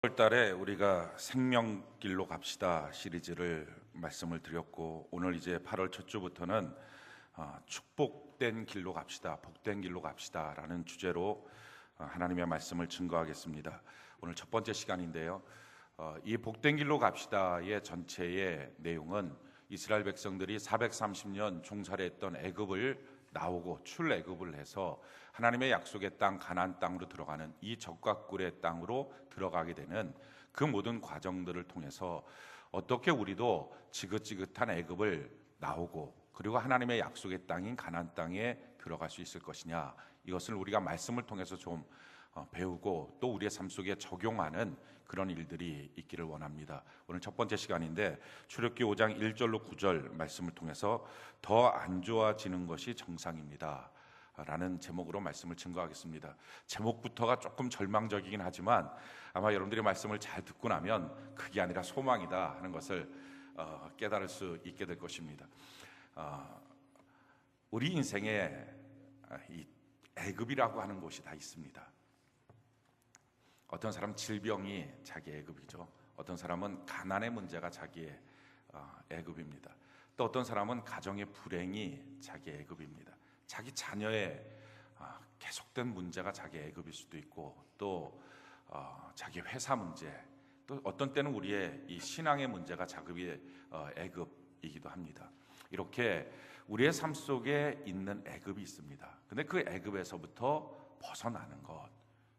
6월 달에 우리가 생명길로 갑시다 시리즈를 말씀을 드렸고, 오늘 이제 8월 첫 주부터는 축복된 길로 갑시다, 복된 길로 갑시다 라는 주제로 하나님의 말씀을 증거하겠습니다. 오늘 첫 번째 시간인데요, 이 복된 길로 갑시다의 전체의 내용은 이스라엘 백성들이 430년 종살이했던 애굽을 나오고 출애굽을 해서 하나님의 약속의 땅 가나안 땅으로 들어가는 이 적과 꿀의 땅으로 들어가게 되는 그 모든 과정들을 통해서 어떻게 우리도 지긋지긋한 애굽을 나오고 그리고 하나님의 약속의 땅인 가나안 땅에 들어갈 수 있을 것이냐, 이것을 우리가 말씀을 통해서 좀 배우고 또 우리의 삶 속에 적용하는 그런 일들이 있기를 원합니다. 오늘 첫 번째 시간인데 출애굽기 5장 1절로 9절 말씀을 통해서 더 안 좋아지는 것이 정상입니다 라는 제목으로 말씀을 증거하겠습니다. 제목부터가 조금 절망적이긴 하지만 아마 여러분들이 말씀을 잘 듣고 나면 그게 아니라 소망이다 하는 것을 깨달을 수 있게 될 것입니다. 우리 인생에 이 애굽이라고 하는 곳이 다 있습니다. 어떤 사람은 질병이 자기 애굽이죠. 어떤 사람은 가난의 문제가 자기의 애굽입니다. 또 어떤 사람은 가정의 불행이 자기 애굽입니다. 자기 자녀의 계속된 문제가 자기 애굽일 수도 있고, 또 자기 회사 문제, 또 어떤 때는 우리의 이 신앙의 문제가 자기의 애굽이기도 합니다. 이렇게 우리의 삶 속에 있는 애굽이 있습니다. 근데 그 애굽에서부터 벗어나는 것,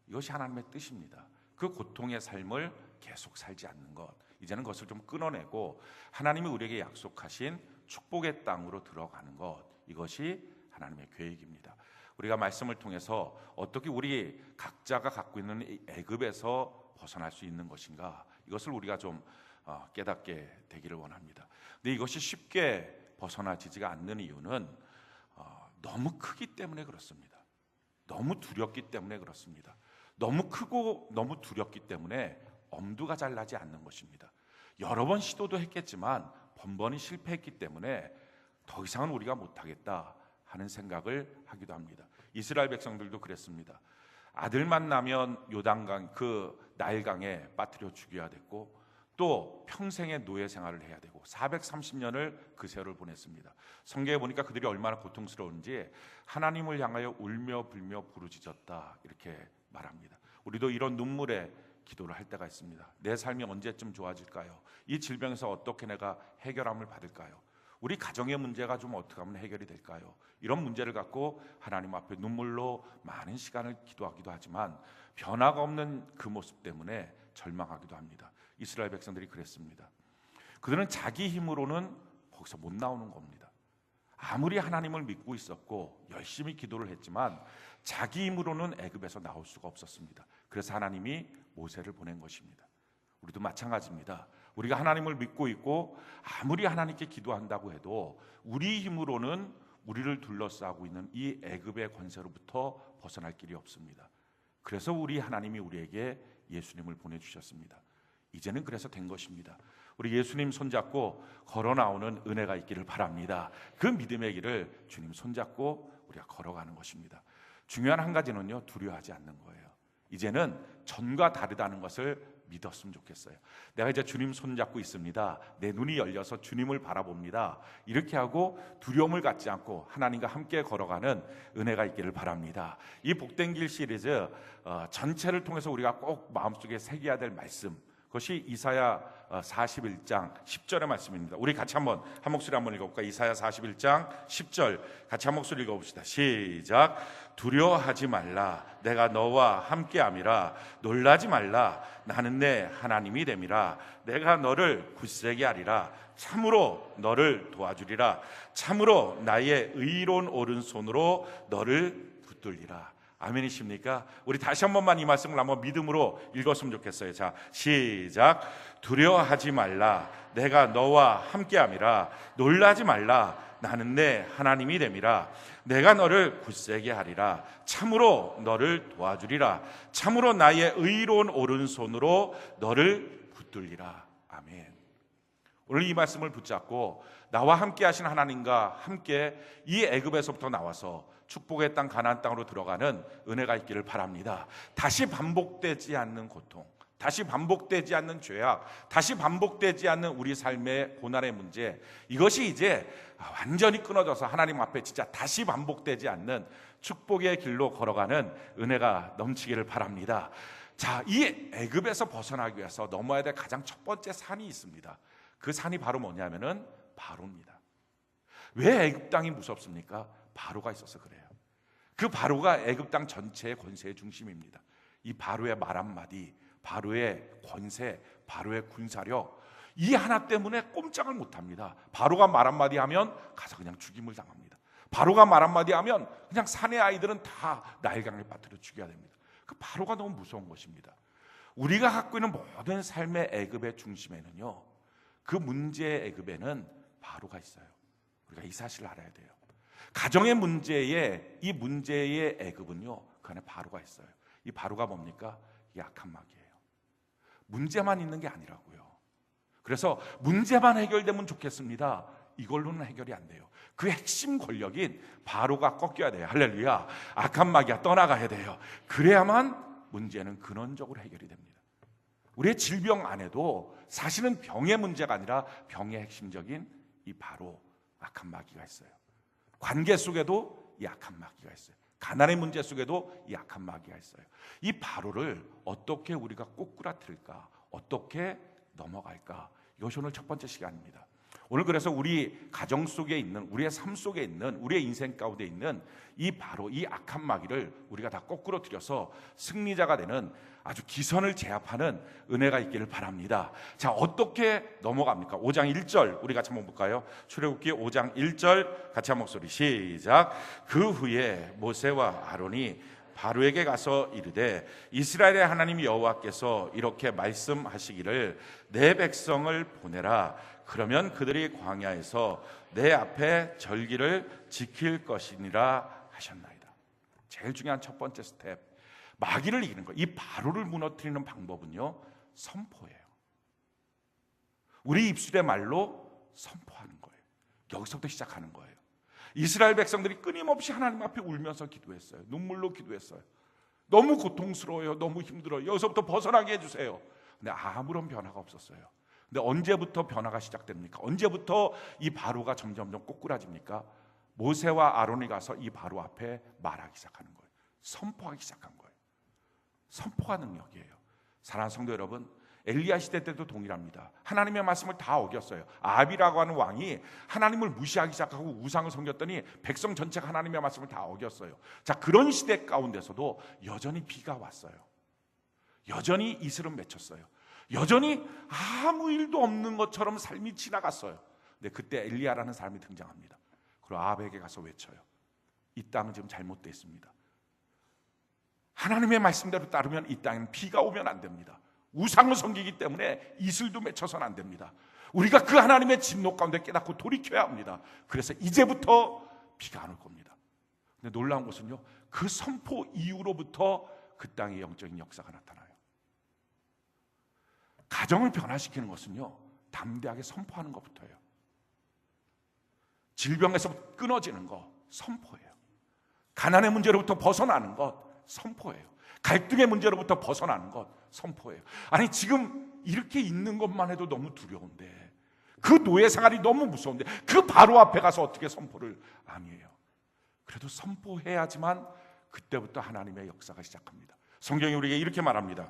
이것이 하나님의 뜻입니다. 그 고통의 삶을 계속 살지 않는 것, 이제는 그것을 좀 끊어내고 하나님이 우리에게 약속하신 축복의 땅으로 들어가는 것, 이것이 하나님의 계획입니다. 우리가 말씀을 통해서 어떻게 우리 각자가 갖고 있는 이 애굽에서 벗어날 수 있는 것인가, 이것을 우리가 좀 깨닫게 되기를 원합니다. 근데 이것이 쉽게 벗어나지가 않는 이유는 너무 크기 때문에 그렇습니다. 너무 두렵기 때문에 그렇습니다. 너무 크고 너무 두렵기 때문에 엄두가 잘 나지 않는 것입니다. 여러 번 시도도 했겠지만 번번이 실패했기 때문에 더 이상은 우리가 못하겠다 하는 생각을 하기도 합니다. 이스라엘 백성들도 그랬습니다. 아들만 나면 요단강 그 나일강에 빠뜨려 죽여야 됐고, 또 평생의 노예 생활을 해야 되고 430년을 그 세월을 보냈습니다. 성경에 보니까 그들이 얼마나 고통스러운지 하나님을 향하여 울며 불며 부르짖었다 이렇게 말합니다. 우리도 이런 눈물의 기도를 할 때가 있습니다. 내 삶이 언제쯤 좋아질까요? 이 질병에서 어떻게 내가 해결함을 받을까요? 우리 가정의 문제가 좀 어떻게 하면 해결이 될까요? 이런 문제를 갖고 하나님 앞에 눈물로 많은 시간을 기도하기도 하지만 변화가 없는 그 모습 때문에 절망하기도 합니다. 이스라엘 백성들이 그랬습니다. 그들은 자기 힘으로는 거기서 못 나오는 겁니다. 아무리 하나님을 믿고 있었고 열심히 기도를 했지만 자기 힘으로는 애굽에서 나올 수가 없었습니다. 그래서 하나님이 모세를 보낸 것입니다. 우리도 마찬가지입니다. 우리가 하나님을 믿고 있고 아무리 하나님께 기도한다고 해도 우리 힘으로는 우리를 둘러싸고 있는 이 애굽의 권세로부터 벗어날 길이 없습니다. 그래서 우리 하나님이 우리에게 예수님을 보내주셨습니다. 이제는 그래서 된 것입니다. 우리 예수님 손잡고 걸어 나오는 은혜가 있기를 바랍니다. 그 믿음의 길을 주님 손잡고 우리가 걸어가는 것입니다. 중요한 한 가지는요, 두려워하지 않는 거예요. 이제는 전과 다르다는 것을 믿었으면 좋겠어요. 내가 이제 주님 손잡고 있습니다. 내 눈이 열려서 주님을 바라봅니다. 이렇게 하고 두려움을 갖지 않고 하나님과 함께 걸어가는 은혜가 있기를 바랍니다. 이 복된 길 시리즈 전체를 통해서 우리가 꼭 마음속에 새겨야 될 말씀, 그것이 이사야 41장 10절의 말씀입니다. 우리 같이 한 목소리 한번 읽어볼까요? 이사야 41장 10절 같이 한 목소리 읽어봅시다. 시작. 두려워하지 말라. 내가 너와 함께함이라. 놀라지 말라. 나는 내 하나님이 됨이라. 내가 너를 굳세게 하리라. 참으로 너를 도와주리라. 참으로 나의 의로운 오른손으로 너를 붙들리라. 아멘이십니까? 우리 다시 한 번만 이 말씀을 한번 믿음으로 읽었으면 좋겠어요. 자, 시작. 두려워하지 말라. 내가 너와 함께함이라. 놀라지 말라. 나는 내 하나님이 됨이라. 내가 너를 굳세게 하리라. 참으로 너를 도와주리라. 참으로 나의 의로운 오른손으로 너를 붙들리라. 아멘. 오늘 이 말씀을 붙잡고 나와 함께 하신 하나님과 함께 이 애굽에서부터 나와서 축복의 땅 가나안 땅으로 들어가는 은혜가 있기를 바랍니다. 다시 반복되지 않는 고통, 다시 반복되지 않는 죄악, 다시 반복되지 않는 우리 삶의 고난의 문제, 이것이 이제 완전히 끊어져서 하나님 앞에 진짜 다시 반복되지 않는 축복의 길로 걸어가는 은혜가 넘치기를 바랍니다. 자, 이 애굽에서 벗어나기 위해서 넘어야 될 가장 첫 번째 산이 있습니다. 그 산이 바로 뭐냐면은 바로입니다. 왜 애굽 땅이 무섭습니까? 바로가 있어서 그래요. 그 바로가 애굽 땅 전체의 권세의 중심입니다. 이 바로의 말 한마디, 바로의 권세, 바로의 군사력, 이 하나 때문에 꼼짝을 못합니다. 바로가 말 한마디 하면 가서 그냥 죽임을 당합니다. 바로가 말 한마디 하면 그냥 산의 아이들은 다 나일강에 빠뜨려 죽여야 됩니다. 그 바로가 너무 무서운 것입니다. 우리가 갖고 있는 모든 삶의 애굽의 중심에는요, 그 문제의 애굽에는 바로가 있어요. 우리가 이 사실을 알아야 돼요. 가정의 문제에, 이 문제의 애굽은요, 그 안에 바로가 있어요. 이 바로가 뭡니까? 약한 마귀예요. 문제만 있는 게 아니라고요. 그래서 문제만 해결되면 좋겠습니다, 이걸로는 해결이 안 돼요. 그 핵심 권력인 바로가 꺾여야 돼요. 할렐루야. 악한 마귀가 떠나가야 돼요. 그래야만 문제는 근원적으로 해결이 됩니다. 우리의 질병 안에도 사실은 병의 문제가 아니라 병의 핵심적인 이 바로 악한 마귀가 있어요. 관계 속에도 이 악한 마귀가 있어요. 가난의 문제 속에도 이 악한 마귀가 있어요. 이 바로를 어떻게 우리가 꼬꾸라뜨릴까, 어떻게 넘어갈까, 이것이 오늘 첫 번째 시간입니다. 오늘 그래서 우리 가정 속에 있는, 우리의 삶 속에 있는, 우리의 인생 가운데 있는 이 바로 이 악한 마귀를 우리가 다 거꾸로 들여서 승리자가 되는 아주 기선을 제압하는 은혜가 있기를 바랍니다. 자, 어떻게 넘어갑니까? 5장 1절 우리 같이 한번 볼까요? 출애굽기 5장 1절 같이 한 목소리 시작. 그 후에 모세와 아론이 바로에게 가서 이르되 이스라엘의 하나님 여호와께서 이렇게 말씀하시기를 내 백성을 보내라. 그러면 그들이 광야에서 내 앞에 절기를 지킬 것이니라 하셨나이다. 제일 중요한 첫 번째 스텝, 마귀를 이기는 것. 이 바로를 무너뜨리는 방법은요, 선포예요. 우리 입술의 말로 선포하는 거예요. 여기서부터 시작하는 거예요. 이스라엘 백성들이 끊임없이 하나님 앞에 울면서 기도했어요. 눈물로 기도했어요. 너무 고통스러워요. 너무 힘들어요. 여기서부터 벗어나게 해주세요. 근데 아무런 변화가 없었어요. 근데 언제부터 변화가 시작됩니까? 언제부터 이 바로가 점점점 꼬꾸라집니까? 모세와 아론이 가서 이 바로 앞에 말하기 시작하는 거예요. 선포하기 시작한 거예요. 선포가 능력이에요. 사랑하는 성도 여러분, 엘리야 시대 때도 동일합니다. 하나님의 말씀을 다 어겼어요. 아합이라고 하는 왕이 하나님을 무시하기 시작하고 우상을 섬겼더니 백성 전체가 하나님의 말씀을 다 어겼어요. 자, 그런 시대 가운데서도 여전히 비가 왔어요. 여전히 이슬은 맺혔어요. 여전히 아무 일도 없는 것처럼 삶이 지나갔어요. 근데 그때 엘리야라는 사람이 등장합니다. 그리고 아합에게 가서 외쳐요. 이 땅은 지금 잘못되어 있습니다. 하나님의 말씀대로 따르면 이 땅에는 비가 오면 안 됩니다. 우상을 섬기기 때문에 이슬도 맺혀서는 안 됩니다. 우리가 그 하나님의 진노 가운데 깨닫고 돌이켜야 합니다. 그래서 이제부터 비가 안 올 겁니다. 근데 놀라운 것은요, 그 선포 이후로부터 그 땅에 영적인 역사가 나타나요. 가정을 변화시키는 것은요, 담대하게 선포하는 것부터예요. 질병에서 끊어지는 것, 선포예요. 가난의 문제로부터 벗어나는 것, 선포예요. 갈등의 문제로부터 벗어나는 것, 선포예요. 아니, 지금 이렇게 있는 것만 해도 너무 두려운데, 그 노예 생활이 너무 무서운데 그 바로 앞에 가서 어떻게 선포를 아니에요. 그래도 선포해야지만 그때부터 하나님의 역사가 시작합니다. 성경이 우리에게 이렇게 말합니다.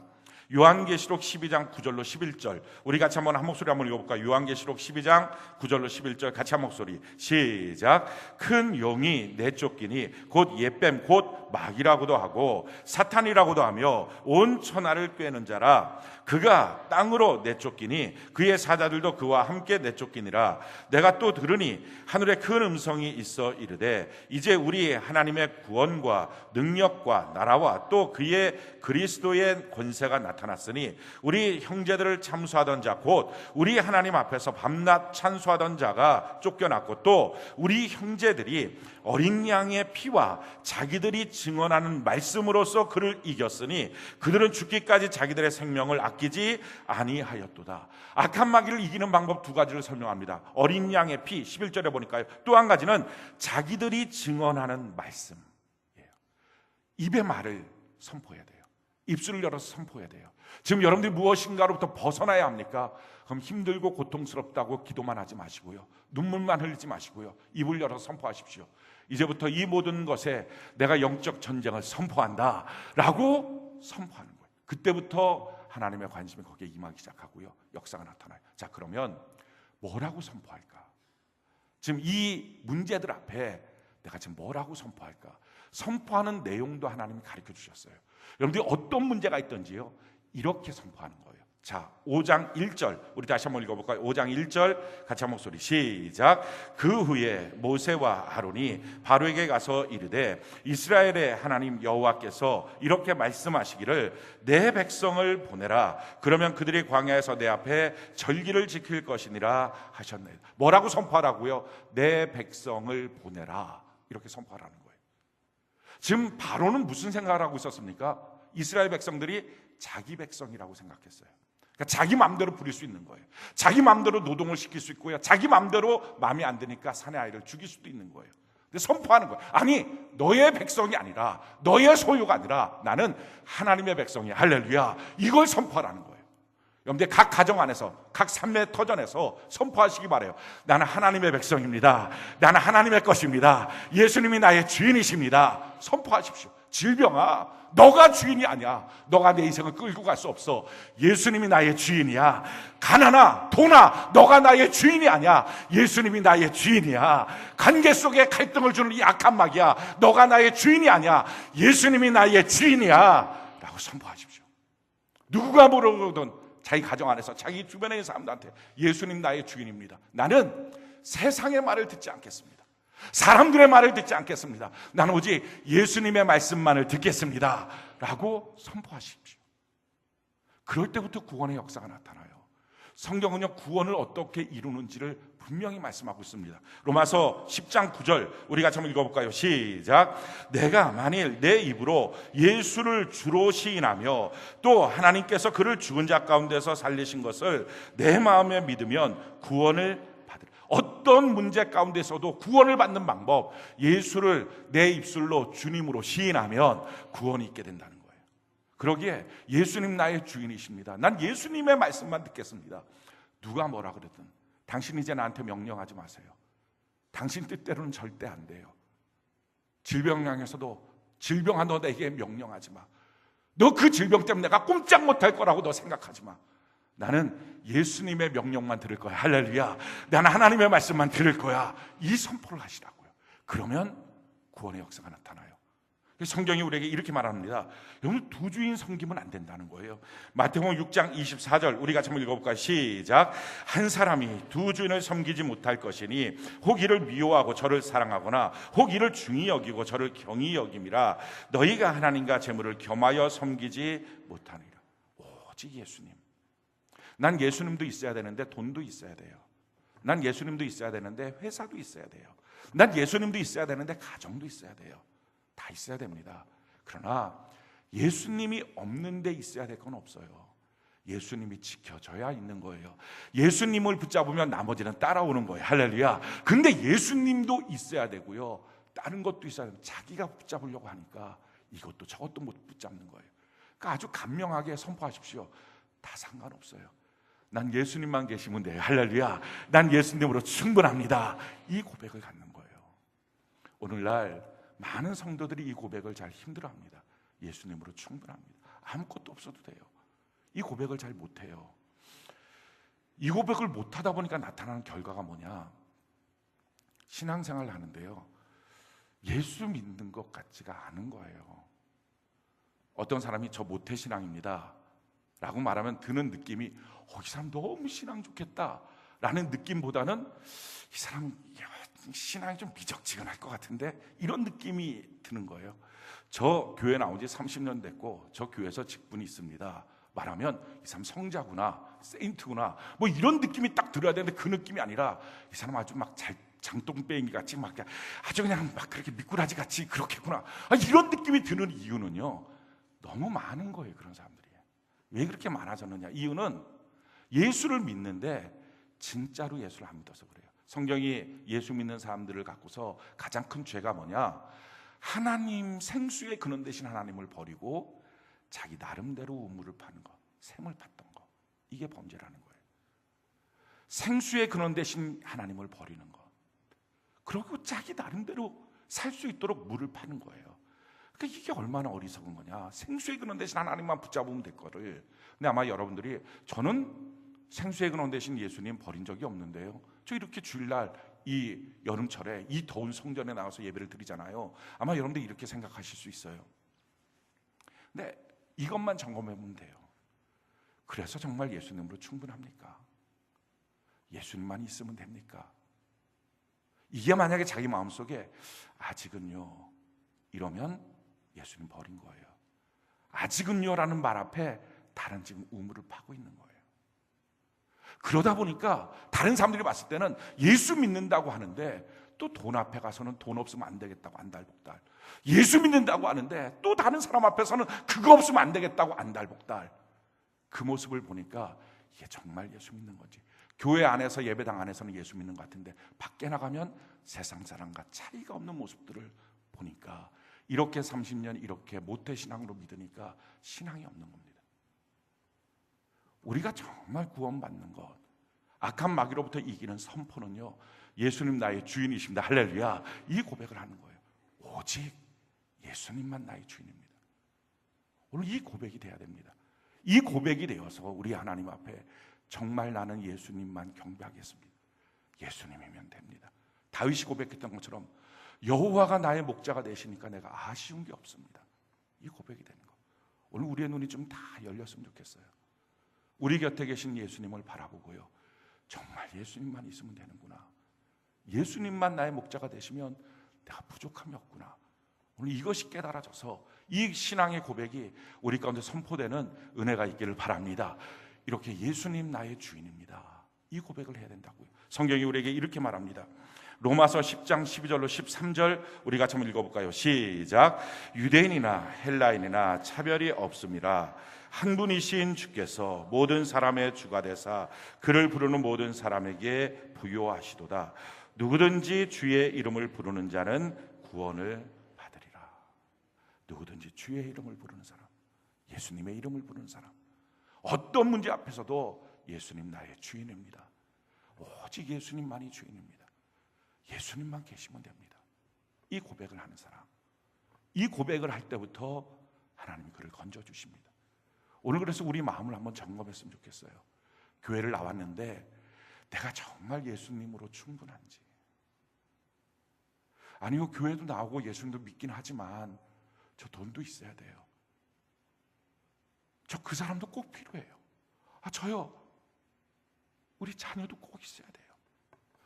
요한계시록 12장 9절로 11절 우리 같이 한번 한 목소리 한번 읽어볼까요? 요한계시록 12장 9절로 11절 같이 한 목소리 시작. 큰 용이 내쫓기니 곧 옛뱀 곧 마귀라고도 하고 사탄이라고도 하며 온 천하를 꿰는 자라. 그가 땅으로 내쫓기니 그의 사자들도 그와 함께 내쫓기니라. 내가 또 들으니 하늘에 큰 음성이 있어 이르되 이제 우리 하나님의 구원과 능력과 나라와 또 그의 그리스도의 권세가 나타났으니 우리 형제들을 참수하던 자 곧 우리 하나님 앞에서 밤낮 찬수하던 자가 쫓겨났고 또 우리 형제들이 어린 양의 피와 자기들이 증언하는 말씀으로써 그를 이겼으니 그들은 죽기까지 자기들의 생명을 아끼지 아니하였도다. 악한 마귀를 이기는 방법 두 가지를 설명합니다. 어린 양의 피 11절에 보니까요. 또 한 가지는 자기들이 증언하는 말씀이에요. 입의 말을 선포해야 돼요. 입술을 열어서 선포해야 돼요. 지금 여러분들이 무엇인가로부터 벗어나야 합니까? 그럼 힘들고 고통스럽다고 기도만 하지 마시고요, 눈물만 흘리지 마시고요, 입을 열어서 선포하십시오. 이제부터 이 모든 것에 내가 영적 전쟁을 선포한다 라고 선포하는 거예요. 그때부터 하나님의 관심이 거기에 임하기 시작하고요, 역사가 나타나요. 자, 그러면 뭐라고 선포할까? 지금 이 문제들 앞에 내가 지금 뭐라고 선포할까? 선포하는 내용도 하나님이 가르쳐 주셨어요. 여러분들이 어떤 문제가 있든지요, 이렇게 선포하는 거예요. 자, 5장 1절 우리 다시 한번 읽어볼까요? 5장 1절 같이 한 목소리 시작. 그 후에 모세와 아론이 바로에게 가서 이르되 이스라엘의 하나님 여호와께서 이렇게 말씀하시기를 내 백성을 보내라. 그러면 그들이 광야에서 내 앞에 절기를 지킬 것이니라 하셨네. 뭐라고 선포하라고요? 내 백성을 보내라. 이렇게 선포하라는 거예요. 지금 바로는 무슨 생각을 하고 있었습니까? 이스라엘 백성들이 자기 백성이라고 생각했어요. 그러니까 자기 마음대로 부릴 수 있는 거예요. 자기 마음대로 노동을 시킬 수 있고요, 자기 마음대로 마음이 안 드니까 사내 아이를 죽일 수도 있는 거예요. 근데 선포하는 거예요. 아니, 너의 백성이 아니라, 너의 소유가 아니라 나는 하나님의 백성이야. 할렐루야. 이걸 선포하라는 거예요. 여러분들 각 가정 안에서, 각 삶의 터전에서 선포하시기 바라요. 나는 하나님의 백성입니다. 나는 하나님의 것입니다. 예수님이 나의 주인이십니다. 선포하십시오. 질병아, 너가 주인이 아니야. 너가 내 인생을 끌고 갈 수 없어. 예수님이 나의 주인이야. 가난아, 돈아, 너가 나의 주인이 아니야. 예수님이 나의 주인이야. 관계 속에 갈등을 주는 이 악한 마귀야, 너가 나의 주인이 아니야. 예수님이 나의 주인이야 라고 선포하십시오. 누구가 물어보든 자기 가정 안에서, 자기 주변에 있는 사람들한테 예수님 나의 주인입니다. 나는 세상의 말을 듣지 않겠습니다. 사람들의 말을 듣지 않겠습니다. 나는 오직 예수님의 말씀만을 듣겠습니다 라고 선포하십시오. 그럴 때부터 구원의 역사가 나타나요. 성경은요, 구원을 어떻게 이루는지를 분명히 말씀하고 있습니다. 로마서 10장 9절 우리 같이 한번 읽어볼까요? 시작. 내가 만일 내 입으로 예수를 주로 시인하며 또 하나님께서 그를 죽은 자 가운데서 살리신 것을 내 마음에 믿으면 구원을 받으리라. 어떤 문제 가운데서도 구원을 받는 방법, 예수를 내 입술로 주님으로 시인하면 구원이 있게 된다는 거예요. 그러기에 예수님 나의 주인이십니다. 난 예수님의 말씀만 듣겠습니다. 누가 뭐라 그러든 당신 이제 나한테 명령하지 마세요. 당신 뜻대로는 절대 안 돼요. 질병 향해서도 질병아, 너 내게 명령하지 마. 너 그 질병 때문에 내가 꼼짝 못할 거라고 너 생각하지 마. 나는 예수님의 명령만 들을 거야. 할렐루야. 나는 하나님의 말씀만 들을 거야. 이 선포를 하시라고요. 그러면 구원의 역사가 나타나요. 성경이 우리에게 이렇게 말합니다. 여러분, 두 주인 섬기면 안 된다는 거예요. 마태복음 6장 24절 우리 같이 한번 읽어볼까요? 시작. 한 사람이 두 주인을 섬기지 못할 것이니 혹 이를 미워하고 저를 사랑하거나 혹 이를 중히 여기고 저를 경히 여김이라. 너희가 하나님과 재물을 겸하여 섬기지 못하니라. 오직 예수님. 난 예수님도 있어야 되는데 돈도 있어야 돼요. 난 예수님도 있어야 되는데 회사도 있어야 돼요. 난 예수님도 있어야 되는데 가정도 있어야 돼요. 다 있어야 됩니다. 그러나 예수님이 없는 데 있어야 될 건 없어요. 예수님이 지켜져야 있는 거예요. 예수님을 붙잡으면 나머지는 따라오는 거예요. 할렐루야. 근데 예수님도 있어야 되고요, 다른 것도 있어야 돼요. 자기가 붙잡으려고 하니까 이것도 저것도 못 붙잡는 거예요. 그러니까 아주 간명하게 선포하십시오. 다 상관없어요. 난 예수님만 계시면 돼요. 할렐루야. 난 예수님으로 충분합니다. 이 고백을 갖는 거예요. 오늘날 많은 성도들이 이 고백을 잘 힘들어합니다. 예수님으로 충분합니다. 아무것도 없어도 돼요. 이 고백을 잘 못해요. 이 고백을 못하다 보니까 나타나는 결과가 뭐냐? 신앙생활을 하는데요, 예수 믿는 것 같지가 않은 거예요. 어떤 사람이 저 모태신앙입니다 라고 말하면 드는 느낌이 이 사람 너무 신앙 좋겠다 라는 느낌보다는 이 사람 신앙이 좀 미적지근할 것 같은데, 이런 느낌이 드는 거예요. 저 교회 나온 지 30년 됐고 저 교회에서 직분이 있습니다 말하면 이 사람 성자구나, 세인트구나, 뭐 이런 느낌이 딱 들어야 되는데 그 느낌이 아니라 이 사람 아주 막 장똥배기 같이 막 아주 그냥 막 그렇게 미꾸라지 같이 그렇겠구나, 이런 느낌이 드는 이유는요, 너무 많은 거예요. 그런 사람들이 왜 그렇게 많아졌느냐? 이유는 예수를 믿는데 진짜로 예수를 안 믿어서 그래요. 성경이 예수 믿는 사람들을 갖고서 가장 큰 죄가 뭐냐? 하나님, 생수의 근원 되신 하나님을 버리고 자기 나름대로 우물을 파는 것. 샘을 팠던 거, 이게 범죄라는 거예요. 생수의 근원 대신 하나님을 버리는 것, 그리고 자기 나름대로 살 수 있도록 물을 파는 거예요. 그러니까 이게 얼마나 어리석은 거냐. 생수의 근원 대신 하나님만 붙잡으면 될 거를. 근데 아마 여러분들이, 저는 생수의 근원 대신 예수님 버린 적이 없는데요, 저 이렇게 주일날 이 여름철에 이 더운 성전에 나가서 예배를 드리잖아요. 아마 여러분들이 이렇게 생각하실 수 있어요. 근데 이것만 점검해 보면 돼요. 그래서 정말 예수님으로 충분합니까? 예수님만 있으면 됩니까? 이게 만약에 자기 마음속에 아직은요 이러면 예수님 버린 거예요. 아직은요 라는 말 앞에 다른 지금 우물을 파고 있는 거예요. 그러다 보니까 다른 사람들이 봤을 때는 예수 믿는다고 하는데 또 돈 앞에 가서는 돈 없으면 안 되겠다고 안달복달, 예수 믿는다고 하는데 또 다른 사람 앞에서는 그거 없으면 안 되겠다고 안달복달. 그 모습을 보니까 이게 정말 예수 믿는 건지, 교회 안에서 예배당 안에서는 예수 믿는 것 같은데 밖에 나가면 세상 사람과 차이가 없는 모습들을 보니까 이렇게 30년 이렇게 모태신앙으로 믿으니까 신앙이 없는 겁니다. 우리가 정말 구원받는 것, 악한 마귀로부터 이기는 선포는요, 예수님 나의 주인이십니다, 할렐루야, 이 고백을 하는 거예요. 오직 예수님만 나의 주인입니다. 오늘 이 고백이 돼야 됩니다. 이 고백이 되어서 우리 하나님 앞에 정말 나는 예수님만 경배하겠습니다, 예수님이면 됩니다. 다윗이 고백했던 것처럼 여호와가 나의 목자가 되시니까 내가 아쉬운 게 없습니다. 이 고백이 되는 거. 오늘 우리의 눈이 좀 다 열렸으면 좋겠어요. 우리 곁에 계신 예수님을 바라보고요, 정말 예수님만 있으면 되는구나, 예수님만 나의 목자가 되시면 내가 부족함이 없구나. 오늘 이것이 깨달아져서 이 신앙의 고백이 우리 가운데 선포되는 은혜가 있기를 바랍니다. 이렇게 예수님 나의 주인입니다, 이 고백을 해야 된다고요. 성경이 우리에게 이렇게 말합니다. 로마서 10장 12절로 13절 우리 같이 한번 읽어볼까요? 시작. 유대인이나 헬라인이나 차별이 없음이라 한 분이신 주께서 모든 사람의 주가 되사 그를 부르는 모든 사람에게 부요하시도다. 누구든지 주의 이름을 부르는 자는 구원을 받으리라. 누구든지 주의 이름을 부르는 사람, 예수님의 이름을 부르는 사람, 어떤 문제 앞에서도 예수님 나의 주인입니다, 오직 예수님만이 주인입니다, 예수님만 계시면 됩니다, 이 고백을 하는 사람, 이 고백을 할 때부터 하나님이 그를 건져주십니다. 오늘 그래서 우리 마음을 한번 점검했으면 좋겠어요. 교회를 나왔는데 내가 정말 예수님으로 충분한지. 아니요, 교회도 나오고 예수님도 믿긴 하지만 저 돈도 있어야 돼요, 저 그 사람도 꼭 필요해요, 저요 우리 자녀도 꼭 있어야 돼요.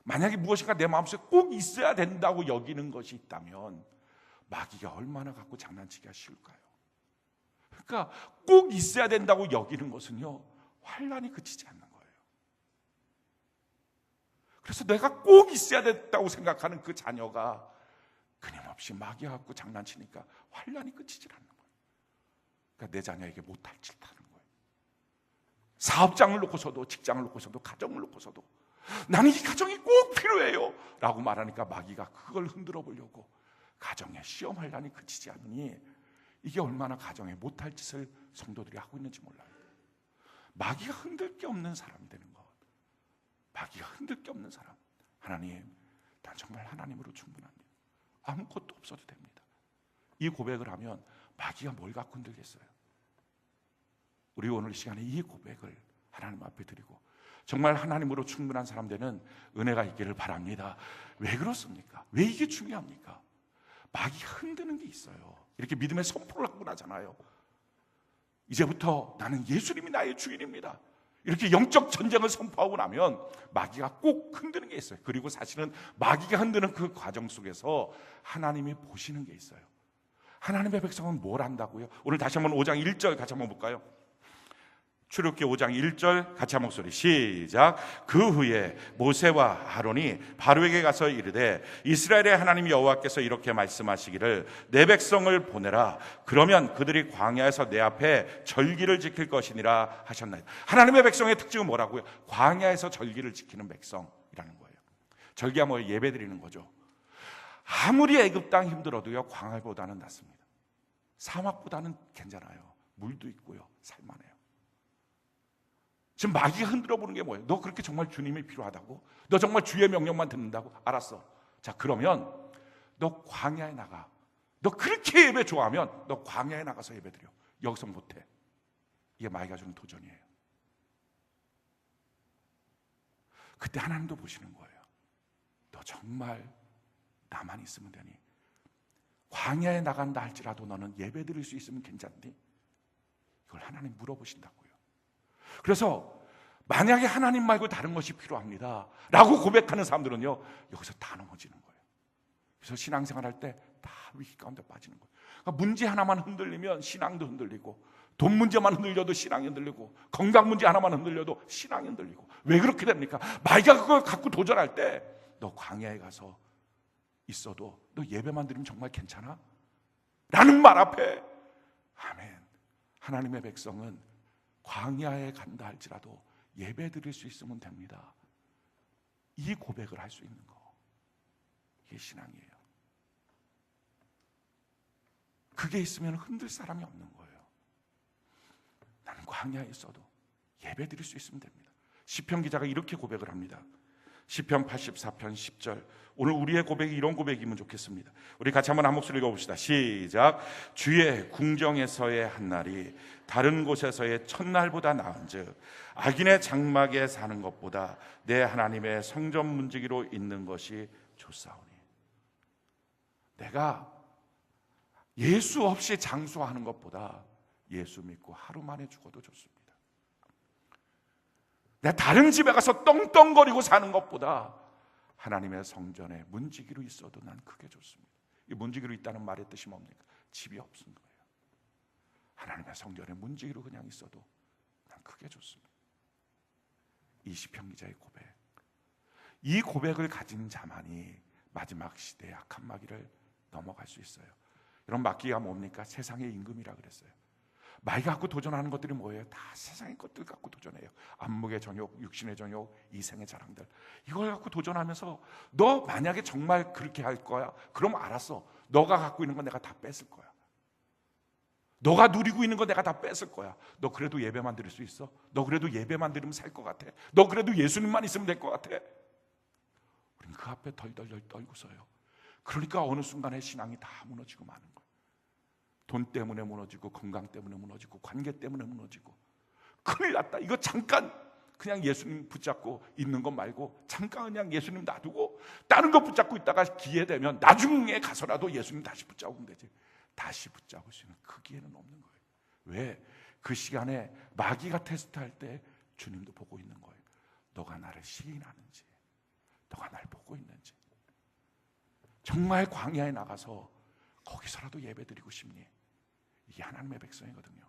만약에 무엇인가 내 마음속에 꼭 있어야 된다고 여기는 것이 있다면 마귀가 얼마나 갖고 장난치기가 쉬울까요? 그러니까 꼭 있어야 된다고 여기는 것은요, 환난이 그치지 않는 거예요. 그래서 내가 꼭 있어야 된다고 생각하는 그 자녀가 끊임없이 마귀가 갖고 장난치니까 환난이 그치지 않는 거예요. 그러니까 내 자녀에게 못할 짓을 하는 거예요. 사업장을 놓고서도, 직장을 놓고서도, 가정을 놓고서도 나는 이 가정이 꼭 필요해요 라고 말하니까 마귀가 그걸 흔들어 보려고 가정에 시험 환난이 그치지 않으니 이게 얼마나 가정에 못할 짓을 성도들이 하고 있는지 몰라요. 마귀가 흔들 게 없는 사람이 되는 것, 마귀가 흔들 게 없는 사람. 하나님, 난 정말 하나님으로 충분합니다, 아무것도 없어도 됩니다. 이 고백을 하면 마귀가 뭘 갖고 흔들겠어요? 우리 오늘 이 시간에 이 고백을 하나님 앞에 드리고 정말 하나님으로 충분한 사람 되는 은혜가 있기를 바랍니다. 왜 그렇습니까? 왜 이게 중요합니까? 마귀가 흔드는 게 있어요. 이렇게 믿음의 선포를 하고 나잖아요. 이제부터 나는 예수님이 나의 주인입니다, 이렇게 영적 전쟁을 선포하고 나면 마귀가 꼭 흔드는 게 있어요. 그리고 사실은 마귀가 흔드는 그 과정 속에서 하나님이 보시는 게 있어요. 하나님의 백성은 뭘 한다고요? 오늘 다시 한번 5장 1절 같이 한번 볼까요? 출애굽기 5장 1절 같이 한 목소리 시작. 그 후에 모세와 아론이 바로에게 가서 이르되 이스라엘의 하나님 여호와께서 이렇게 말씀하시기를 내 백성을 보내라. 그러면 그들이 광야에서 내 앞에 절기를 지킬 것이니라 하셨나이다. 하나님의 백성의 특징은 뭐라고요? 광야에서 절기를 지키는 백성이라는 거예요. 절기가 뭐 예배 드리는 거죠. 아무리 애굽 땅 힘들어도요, 광야보다는 낫습니다. 사막보다는 괜찮아요. 물도 있고요, 살만해요. 지금 마귀가 흔들어 보는 게 뭐예요? 너 그렇게 정말 주님이 필요하다고? 너 정말 주의 명령만 듣는다고? 알았어. 자, 그러면 너 광야에 나가. 너 그렇게 예배 좋아하면 너 광야에 나가서 예배 드려. 여기서 못해. 이게 마귀가 주는 도전이에요. 그때 하나님도 보시는 거예요. 너 정말 나만 있으면 되니? 광야에 나간다 할지라도 너는 예배 드릴 수 있으면 괜찮니? 이걸 하나님 물어보신다고요. 그래서 만약에 하나님 말고 다른 것이 필요합니다 라고 고백하는 사람들은요, 여기서 다 넘어지는 거예요. 그래서 신앙생활 할 때 다 위기 가운데 빠지는 거예요. 그러니까 문제 하나만 흔들리면 신앙도 흔들리고, 돈 문제만 흔들려도 신앙이 흔들리고, 건강 문제 하나만 흔들려도 신앙이 흔들리고. 왜 그렇게 됩니까? 마귀가 그걸 갖고 도전할 때 너 광야에 가서 있어도 너 예배만 드리면 정말 괜찮아? 라는 말 앞에, 아멘, 하나님의 백성은 광야에 간다 할지라도 예배 드릴 수 있으면 됩니다. 이 고백을 할 수 있는 거, 이게 신앙이에요. 그게 있으면 흔들 사람이 없는 거예요. 나는 광야에 있어도 예배 드릴 수 있으면 됩니다. 시편 기자가 이렇게 고백을 합니다. 시편 84편 10절. 오늘 우리의 고백이 이런 고백이면 좋겠습니다. 우리 같이 한번 한 목소리 읽어봅시다. 시작. 주의 궁정에서의 한날이 다른 곳에서의 첫날보다 나은즉 악인의 장막에 사는 것보다 내 하나님의 성전 문지기로 있는 것이 좋사오니. 내가 예수 없이 장수하는 것보다 예수 믿고 하루 만에 죽어도 좋습니다. 내가 다른 집에 가서 떵떵거리고 사는 것보다 하나님의 성전에 문지기로 있어도 난 그게 좋습니다. 이 문지기로 있다는 말의 뜻이 뭡니까? 집이 없은 거예요. 하나님의 성전에 문지기로 그냥 있어도 난 그게 좋습니다. 이 시편 기자의 고백, 이 고백을 가진 자만이 마지막 시대의 악한 마귀를 넘어갈 수 있어요. 여러분, 마귀가 뭡니까? 세상의 임금이라 그랬어요. 마귀가 갖고 도전하는 것들이 뭐예요? 다 세상의 것들 갖고 도전해요. 안목의 정욕, 육신의 정욕, 이생의 자랑들, 이걸 갖고 도전하면서 너 만약에 정말 그렇게 할 거야? 그럼 알았어, 너가 갖고 있는 건 내가 다 뺏을 거야. 너가 누리고 있는 거 내가 다 뺏을 거야. 너 그래도 예배만 드릴 수 있어? 너 그래도 예배만 드리면 살 것 같아? 너 그래도 예수님만 있으면 될 것 같아? 우린 그 앞에 덜덜덜 떨고서요. 그러니까 어느 순간에 신앙이 다 무너지고 마는 거예요. 돈 때문에 무너지고, 건강 때문에 무너지고, 관계 때문에 무너지고. 큰일 났다. 이거 잠깐 그냥 예수님 붙잡고 있는 것 말고 잠깐 그냥 예수님 놔두고 다른 거 붙잡고 있다가 기회 되면 나중에 가서라도 예수님 다시 붙잡으면 되지. 다시 붙잡을 수 있는 그 기회는 없는 거예요. 왜? 그 시간에 마귀가 테스트할 때 주님도 보고 있는 거예요. 너가 나를 시인하는지, 너가 날 보고 있는지. 정말 광야에 나가서 거기서라도 예배드리고 싶니? 이게 하나님의 백성이거든요.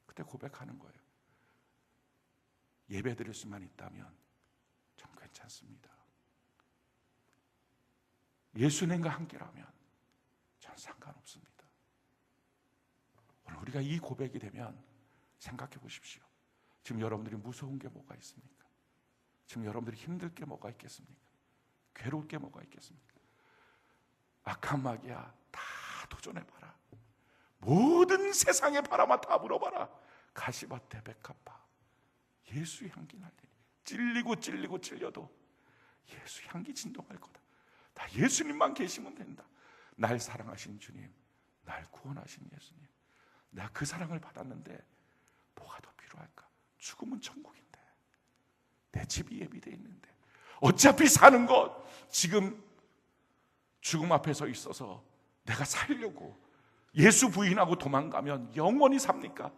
그때 고백하는 거예요. 예배드릴 수만 있다면 좀 괜찮습니다. 예수님과 함께라면 전 상관없습니다. 오늘 우리가 이 고백이 되면 생각해 보십시오. 지금 여러분들이 무서운 게 뭐가 있습니까? 지금 여러분들이 힘들 게 뭐가 있겠습니까? 괴로울 게 뭐가 있겠습니까? 악한 마귀야, 다 도전해봐라. 모든 세상의 바람아 다 불어봐라. 가시밭에 백합화, 예수 향기 날리니. 찔리고 찔리고 찔려도 예수 향기 진동할 거다. 다 예수님만 계시면 된다. 날 사랑하신 주님, 날 구원하신 예수님, 내가 그 사랑을 받았는데 뭐가 더 필요할까? 죽음은 천국인데, 내 집이 예비되어 있는데, 어차피 사는 것 지금 죽음 앞에 서 있어서 내가 살려고 예수 부인하고 도망가면 영원히 삽니까?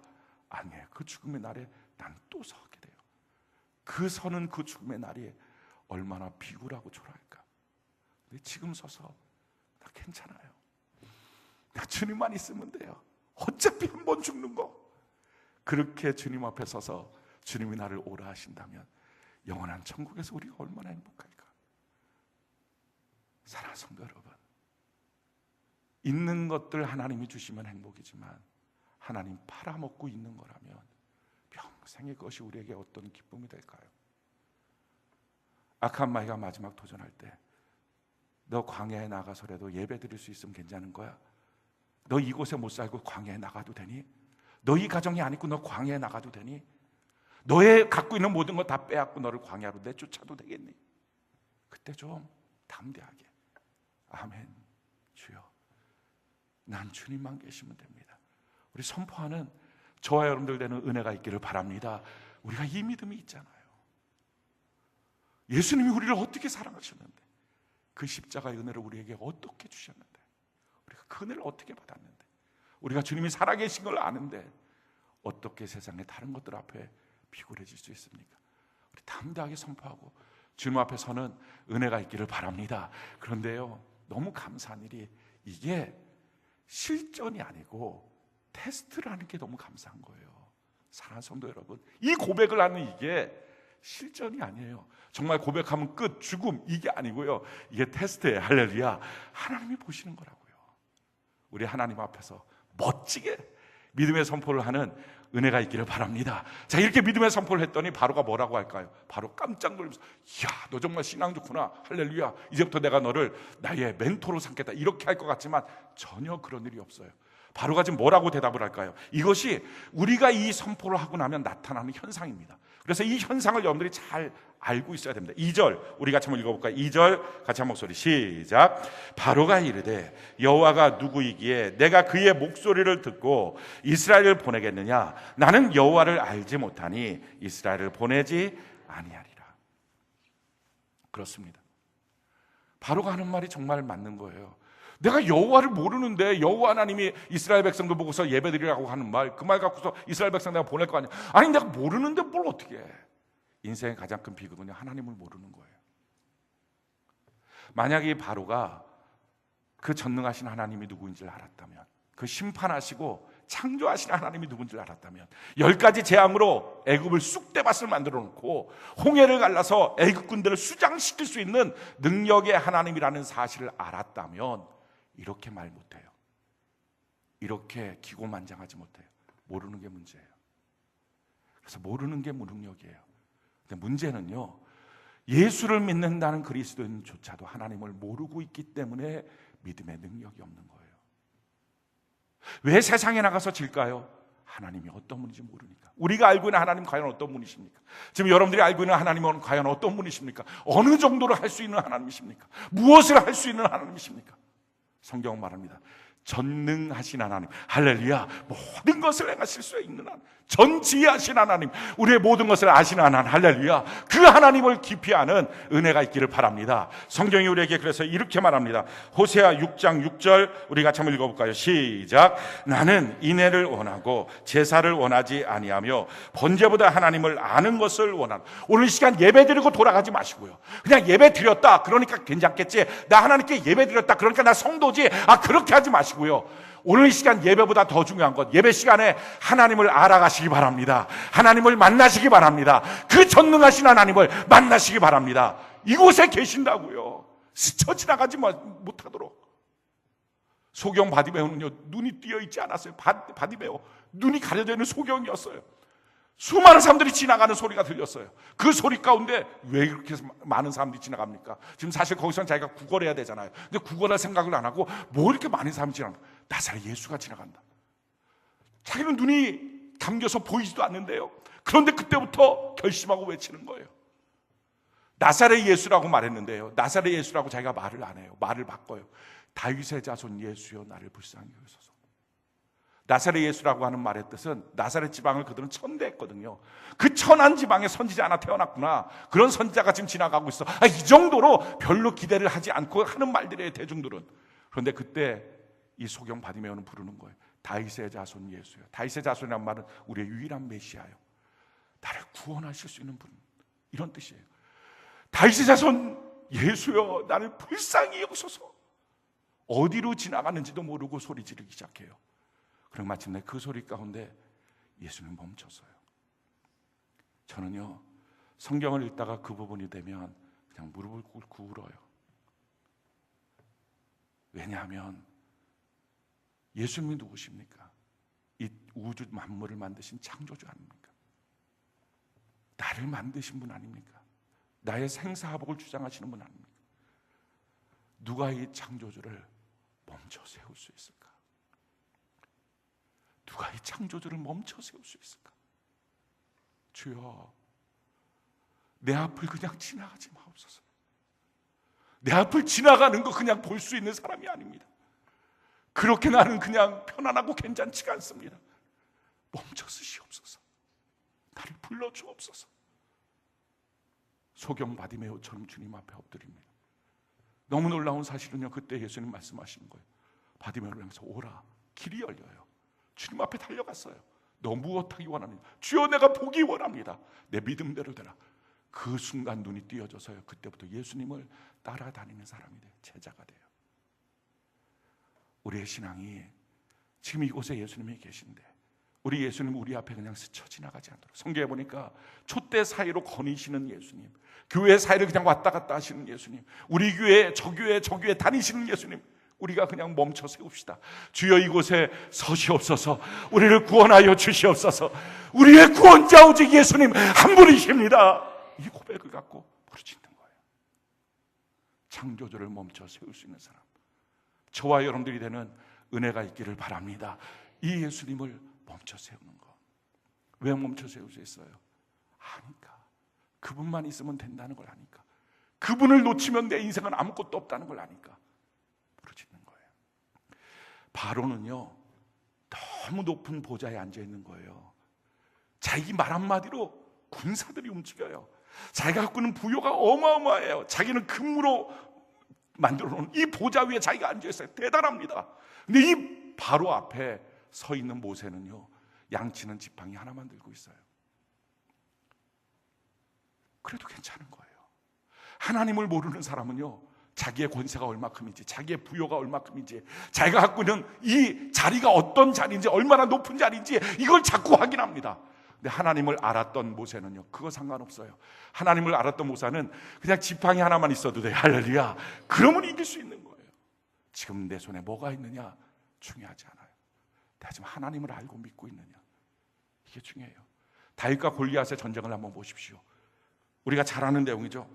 아니에요. 그 죽음의 날에 난 또 서게 돼요. 그 서는 그 죽음의 날이 얼마나 비굴하고 초라할까. 근데 지금 서서 나 괜찮아요. 나 주님만 있으면 돼요. 어차피 한 번 죽는 거. 그렇게 주님 앞에 서서 주님이 나를 오라 하신다면 영원한 천국에서 우리가 얼마나 행복할까. 사랑하는 성도 여러분, 있는 것들 하나님이 주시면 행복이지만 하나님 팔아먹고 있는 거라면 평생의 것이 우리에게 어떤 기쁨이 될까요? 악한 마귀가 마지막 도전할 때 너 광야에 나가서라도 예배 드릴 수 있으면 괜찮은 거야? 너 이곳에 못 살고 광야에 나가도 되니? 너 이 가정이 안 있고 너 광야에 나가도 되니? 너의 갖고 있는 모든 거 다 빼앗고 너를 광야로 내쫓아도 되겠니? 그때 좀 담대하게 아멘, 주여 난 주님만 계시면 됩니다. 우리 선포하는 저와 여러분들 되는 은혜가 있기를 바랍니다. 우리가 이 믿음이 있잖아요. 예수님이 우리를 어떻게 사랑하셨는데, 그 십자가의 은혜를 우리에게 어떻게 주셨는데, 우리가 그 은혜를 어떻게 받았는데, 우리가 주님이 살아계신 걸 아는데 어떻게 세상의 다른 것들 앞에 비굴해질 수 있습니까? 우리 담대하게 선포하고 주님 앞에 서는 은혜가 있기를 바랍니다. 그런데요, 너무 감사한 일이 이게 실전이 아니고 테스트라는 게 너무 감사한 거예요. 사랑하는 성도 여러분, 이 고백을 하는 이게 실전이 아니에요. 정말 고백하면 끝, 죽음, 이게 아니고요, 이게 테스트예요. 할렐루야. 하나님이 보시는 거라고요. 우리 하나님 앞에서 멋지게 믿음의 선포를 하는 은혜가 있기를 바랍니다. 자, 이렇게 믿음의 선포를 했더니 바로가 뭐라고 할까요? 바로 깜짝 놀라면서, 이야, 너 정말 신앙 좋구나, 할렐루야, 이제부터 내가 너를 나의 멘토로 삼겠다, 이렇게 할 것 같지만 전혀 그런 일이 없어요. 바로가 지금 뭐라고 대답을 할까요? 이것이 우리가 이 선포를 하고 나면 나타나는 현상입니다. 그래서 이 현상을 여러분들이 잘 알고 있어야 됩니다. 2절 우리 같이 한번 읽어볼까요? 2절 같이 한 목소리 시작. 바로가 이르되 여호와가 누구이기에 내가 그의 목소리를 듣고 이스라엘을 보내겠느냐? 나는 여호와를 알지 못하니 이스라엘을 보내지 아니하리라. 그렇습니다. 바로가 하는 말이 정말 맞는 거예요. 내가 여호와를 모르는데 여호와 하나님이 이스라엘 백성들 보고서 예배드리라고 하는 말, 그 말 갖고서 이스라엘 백성 내가 보낼 거 아니야. 아니, 내가 모르는데 뭘 어떻게 해. 인생의 가장 큰 비극은요, 하나님을 모르는 거예요. 만약에 이 바로가 그 전능하신 하나님이 누구인지를 알았다면, 그 심판하시고 창조하신 하나님이 누구인지를 알았다면, 10가지 재앙으로 애굽을 쑥대밭을 만들어 놓고 홍해를 갈라서 애굽 군대를 수장시킬 수 있는 능력의 하나님이라는 사실을 알았다면 이렇게 말 못해요. 이렇게 기고만장하지 못해요. 모르는 게 문제예요. 그래서 모르는 게 무능력이에요. 근데 문제는요, 예수를 믿는다는 그리스도인조차도 하나님을 모르고 있기 때문에 믿음의 능력이 없는 거예요. 왜 세상에 나가서 질까요? 하나님이 어떤 분인지 모르니까. 우리가 알고 있는 하나님 과연 어떤 분이십니까? 지금 여러분들이 알고 있는 하나님은 과연 어떤 분이십니까? 어느 정도로 할 수 있는 하나님이십니까? 무엇을 할 수 있는 하나님이십니까? 성경은 말합니다. 전능하신 하나님, 할렐루야, 모든 것을 행하실 수 있는 하나님, 전지하신 하나님, 우리의 모든 것을 아시는 하나님, 할렐루야, 그 하나님을 깊이 아는 은혜가 있기를 바랍니다. 성경이 우리에게 그래서 이렇게 말합니다. 호세아 6장 6절 우리 같이 한번 읽어볼까요? 시작. 나는 인애를 원하고 제사를 원하지 아니하며 번제보다 하나님을 아는 것을 원하는. 오늘 이 시간 예배 드리고 돌아가지 마시고요, 그냥 예배 드렸다 그러니까 괜찮겠지, 나 하나님께 예배 드렸다 그러니까 나 성도지, 그렇게 하지 마시고요. 오늘 이 시간 예배보다 더 중요한 것, 예배 시간에 하나님을 알아가시기 바랍니다. 하나님을 만나시기 바랍니다. 그 전능하신 하나님을 만나시기 바랍니다. 이곳에 계신다고요. 스쳐 지나가지 못하도록. 소경 바디메오는요, 눈이 띄어 있지 않았어요. 바디메오, 눈이 가려져 있는 소경이었어요. 수많은 사람들이 지나가는 소리가 들렸어요. 그 소리 가운데 왜 이렇게 많은 사람들이 지나갑니까? 지금 사실 거기서는 자기가 구걸해야 되잖아요. 근데 구걸할 생각을 안 하고 뭐 이렇게 많은 사람이 지나간다. 나사렛 예수가 지나간다. 자기는 눈이 감겨서 보이지도 않는데요. 그런데 그때부터 결심하고 외치는 거예요. 나사렛 예수라고 말했는데요, 나사렛 예수라고 자기가 말을 안 해요. 말을 바꿔요. 다윗의 자손 예수여 나를 불쌍히 여기소서. 나사렛 예수라고 하는 말의 뜻은, 나사렛 지방을 그들은 천대했거든요. 그 천한 지방에 선지자 하나 태어났구나, 그런 선지자가 지금 지나가고 있어. 이 정도로 별로 기대를 하지 않고 하는 말들이에요, 대중들은. 그런데 그때 이 소경 바디메오는 부르는 거예요. 다윗의 자손 예수요. 다윗의 자손이란 말은 우리의 유일한 메시아요, 나를 구원하실 수 있는 분, 이런 뜻이에요. 다윗의 자손 예수여 나를 불쌍히 여기소서. 어디로 지나가는지도 모르고 소리 지르기 시작해요. 그리고 마침내 그 소리 가운데 예수는 멈췄어요. 저는요, 성경을 읽다가 그 부분이 되면 그냥 무릎을 꿇고 울어요. 왜냐하면 예수님이 누구십니까? 이 우주 만물을 만드신 창조주 아닙니까? 나를 만드신 분 아닙니까? 나의 생사화복을 주장하시는 분 아닙니까? 누가 이 창조주를 멈춰 세울 수 있을까? 누가 이 창조주를 멈춰 세울 수 있을까? 주여, 내 앞을 그냥 지나가지 마옵소서. 내 앞을 지나가는 거 그냥 볼 수 있는 사람이 아닙니다. 그렇게 나는 그냥 편안하고 괜찮지가 않습니다. 멈춰 서시옵소서. 나를 불러주옵소서. 소경 바디메오처럼 주님 앞에 엎드립니다. 너무 놀라운 사실은요, 그때 예수님 말씀하시는 거예요. 바디메오를 향해서 오라, 길이 열려요. 주님 앞에 달려갔어요. 너 무엇하기 원합니까? 주여, 내가 보기 원합니다. 내 믿음대로 되라. 그 순간 눈이 띄어져서요, 그때부터 예수님을 따라다니는 사람이 돼요. 제자가 돼요. 우리의 신앙이 지금 이곳에 예수님이 계신데 우리 예수님 우리 앞에 그냥 스쳐 지나가지 않도록, 성경에 보니까 촛대 사이로 거니시는 예수님, 교회 사이를 그냥 왔다 갔다 하시는 예수님, 우리 교회 저 교회 다니시는 예수님, 우리가 그냥 멈춰 세웁시다. 주여, 이곳에 서시옵소서. 우리를 구원하여 주시옵소서. 우리의 구원자 오직 예수님 한 분이십니다. 이 고백을 갖고 부르짖는 거예요. 창조주를 멈춰 세울 수 있는 사람, 저와 여러분들이 되는 은혜가 있기를 바랍니다. 이 예수님을 멈춰 세우는 것. 왜 멈춰 세울 수 있어요? 아니까. 그분만 있으면 된다는 걸 아니까. 그분을 놓치면 내 인생은 아무것도 없다는 걸 아니까 부르짖는 거예요. 바로는요, 너무 높은 보좌에 앉아 있는 거예요. 자기 말 한마디로 군사들이 움직여요. 자기가 갖고 있는 부요가 어마어마해요. 자기는 금으로 만들어 놓은 이 보좌 위에 자기가 앉아 있어요. 대단합니다. 근데 이 바로 앞에 서 있는 모세는요, 양치는 지팡이 하나만 들고 있어요. 그래도 괜찮은 거예요. 하나님을 모르는 사람은요, 자기의 권세가 얼마큼인지, 자기의 부요가 얼마큼인지, 자기가 갖고 있는 이 자리가 어떤 자리인지, 얼마나 높은 자리인지 이걸 자꾸 확인합니다. 근데 하나님을 알았던 모세는요, 그거 상관없어요. 하나님을 알았던 모세는 그냥 지팡이 하나만 있어도 돼요. 할렐루야. 그러면 이길 수 있는 거예요. 지금 내 손에 뭐가 있느냐 중요하지 않아요. 하지만 하나님을 알고 믿고 있느냐, 이게 중요해요. 다윗과 골리앗의 전쟁을 한번 보십시오. 우리가 잘 아는 내용이죠.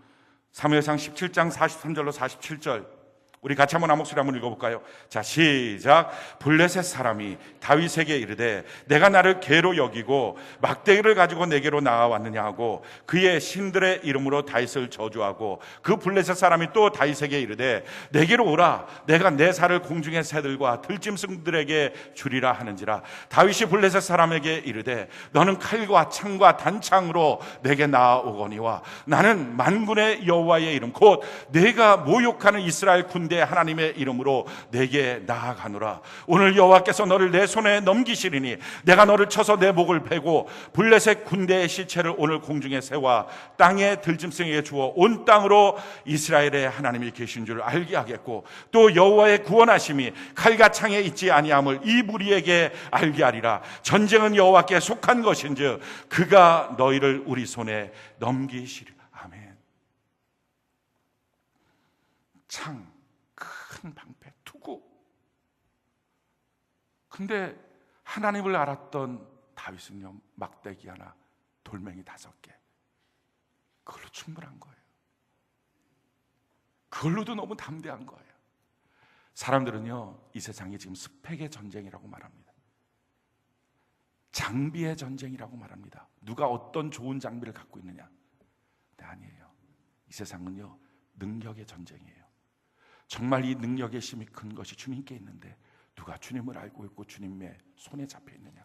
사무엘상 17장 43절로 47절, 우리 같이 한번 한 목소리 한번 읽어볼까요? 자, 시작. 블레셋 사람이 다윗에게 이르되 내가 나를 개로 여기고 막대기를 가지고 내게로 나와왔느냐 하고 그의 신들의 이름으로 다윗을 저주하고, 그 블레셋 사람이 또 다윗에게 이르되 내게로 오라, 내가 내 살을 공중의 새들과 들짐승들에게 주리라 하는지라. 다윗이 블레셋 사람에게 이르되 너는 칼과 창과 단창으로 내게 나아오거니와 나는 만군의 여호와의 이름 곧 내가 모욕하는 이스라엘 군대 하나님의 이름으로 내게 나아가노라. 오늘 여호와께서 너를 내 손에 넘기시리니 내가 너를 쳐서 내 목을 베고 블레셋 군대의 시체를 오늘 공중의 새와 땅의 들짐승에게 주어 온 땅으로 이스라엘의 하나님이 계신 줄 알게 하겠고, 또 여호와의 구원하심이 칼과 창에 있지 아니함을 이 무리에게 알게 하리라. 전쟁은 여호와께 속한 것인즉 그가 너희를 우리 손에 넘기시리라. 아멘. 창, 큰 방패, 투구. 근데 하나님을 알았던 다윗은요, 막대기 하나, 돌멩이 5개, 그걸로 충분한 거예요. 그걸로도 너무 담대한 거예요. 사람들은요, 이 세상이 지금 스펙의 전쟁이라고 말합니다. 장비의 전쟁이라고 말합니다. 누가 어떤 좋은 장비를 갖고 있느냐. 근데 아니에요. 이 세상은요, 능력의 전쟁이에요. 정말 이 능력의 힘이 큰 것이 주님께 있는데 누가 주님을 알고 있고 주님의 손에 잡혀 있느냐.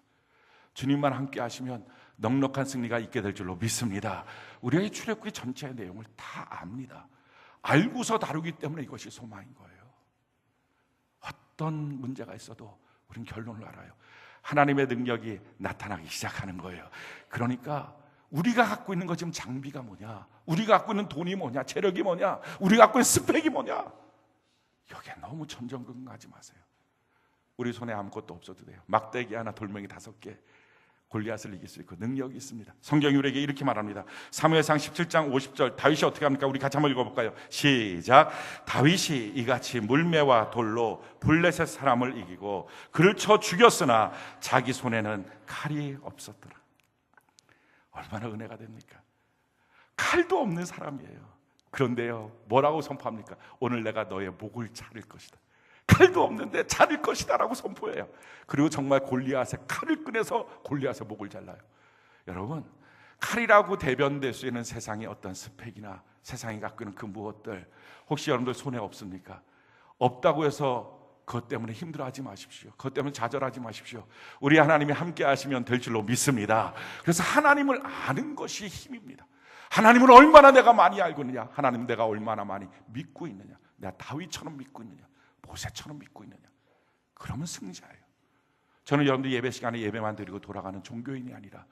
주님만 함께 하시면 넉넉한 승리가 있게 될 줄로 믿습니다. 우리의 출애굽기 전체의 내용을 다 압니다. 알고서 다루기 때문에 이것이 소망인 거예요. 어떤 문제가 있어도 우리는 결론을 알아요. 하나님의 능력이 나타나기 시작하는 거예요. 그러니까 우리가 갖고 있는 거 지금 장비가 뭐냐, 우리가 갖고 있는 돈이 뭐냐, 체력이 뭐냐, 우리가 갖고 있는 스펙이 뭐냐, 여기에 너무 전전긍긍하지 마세요. 우리 손에 아무것도 없어도 돼요. 막대기 하나, 돌멩이 5개, 골리앗을 이길 수 있고 능력이 있습니다. 성경이 우리에게 이렇게 말합니다. 사무엘상 17장 50절, 다윗이 어떻게 합니까? 우리 같이 한번 읽어볼까요? 시작. 다윗이 이같이 물매와 돌로 블레셋 사람을 이기고 그를 쳐 죽였으나 자기 손에는 칼이 없었더라. 얼마나 은혜가 됩니까? 칼도 없는 사람이에요. 그런데요, 뭐라고 선포합니까? 오늘 내가 너의 목을 자를 것이다. 칼도 없는데 자를 것이다 라고 선포해요. 그리고 정말 골리앗의 칼을 꺼내서 골리앗의 목을 잘라요. 여러분, 칼이라고 대변될 수 있는 세상의 어떤 스펙이나 세상이 갖고 있는 그 무엇들 혹시 여러분들 손에 없습니까? 없다고 해서 그것 때문에 힘들어하지 마십시오. 그것 때문에 좌절하지 마십시오. 우리 하나님이 함께 하시면 될 줄로 믿습니다. 그래서 하나님을 아는 것이 힘입니다. 하나님을 얼마나 내가 많이 알고 있느냐, 하나님 내가 얼마나 많이 믿고 있느냐, 내가 다윗처럼 믿고 있느냐, 모세처럼 믿고 있느냐, 그러면 승자예요. 저는 여러분들 예배 시간에 예배만 드리고 돌아가는 종교인이 아니라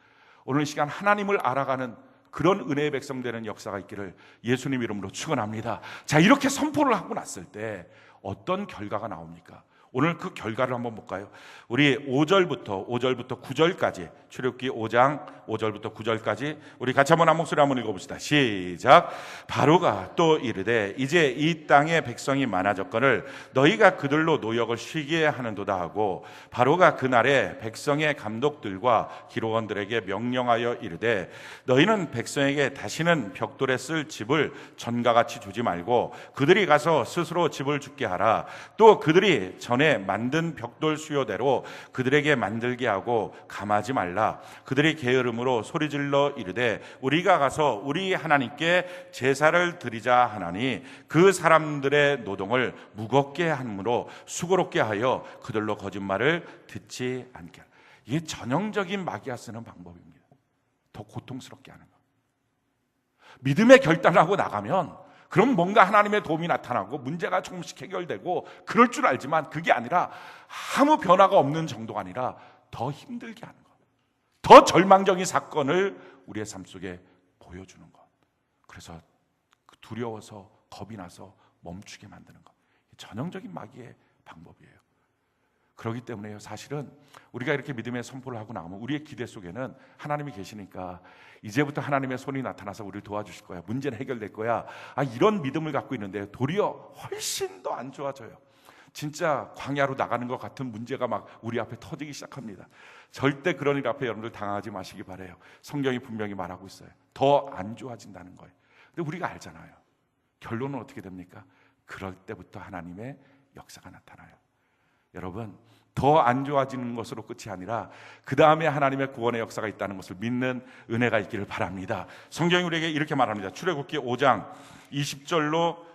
오늘 시간 하나님을 알아가는 그런 은혜의 백성 되는 역사가 있기를 예수님 이름으로 축원합니다. 자, 이렇게 선포를 하고 났을 때 어떤 결과가 나옵니까? 오늘 그 결과를 한번 볼까요? 우리 5절부터 9절까지, 출애굽기 5장 5절부터 9절까지 우리 같이 한번 한 목소리 한번 읽어봅시다. 시작. 바로가 또 이르되 이제 이 땅에 백성이 많아졌거늘 너희가 그들로 노역을 쉬게 하는도다 하고, 바로가 그날에 백성의 감독들과 기록원들에게 명령하여 이르되 너희는 백성에게 다시는 벽돌에 쓸 집을 전가같이 주지 말고 그들이 가서 스스로 집을 짓게 하라. 또 그들이 전에 만든 벽돌 수요대로 그들에게 만들게 하고 감하지 말라. 그들이 게으름으로 소리질러 이르되 우리가 가서 우리 하나님께 제사를 드리자 하나니 그 사람들의 노동을 무겁게 함으로 수고롭게 하여 그들로 거짓말을 듣지 않게 하라. 이게 전형적인 마귀가 쓰는 방법입니다. 더 고통스럽게 하는 거. 믿음의 결단을 하고 나가면 그럼 뭔가 하나님의 도움이 나타나고 문제가 조금씩 해결되고 그럴 줄 알지만 그게 아니라 아무 변화가 없는 정도가 아니라 더 힘들게 하는 것, 더 절망적인 사건을 우리의 삶 속에 보여주는 것. 그래서 두려워서 겁이 나서 멈추게 만드는 것. 전형적인 마귀의 방법이에요. 그렇기 때문에요, 사실은 우리가 이렇게 믿음의 선포를 하고 나오면 우리의 기대 속에는 하나님이 계시니까 이제부터 하나님의 손이 나타나서 우리를 도와주실 거야, 문제는 해결될 거야, 이런 믿음을 갖고 있는데 도리어 훨씬 더 안 좋아져요. 진짜 광야로 나가는 것 같은 문제가 막 우리 앞에 터지기 시작합니다. 절대 그런 일 앞에 여러분들 당하지 마시기 바라요. 성경이 분명히 말하고 있어요. 더 안 좋아진다는 거예요. 근데 우리가 알잖아요. 결론은 어떻게 됩니까? 그럴 때부터 하나님의 역사가 나타나요. 여러분, 더 안 좋아지는 것으로 끝이 아니라 그 다음에 하나님의 구원의 역사가 있다는 것을 믿는 은혜가 있기를 바랍니다. 성경이 우리에게 이렇게 말합니다. 출애굽기 5장 20절로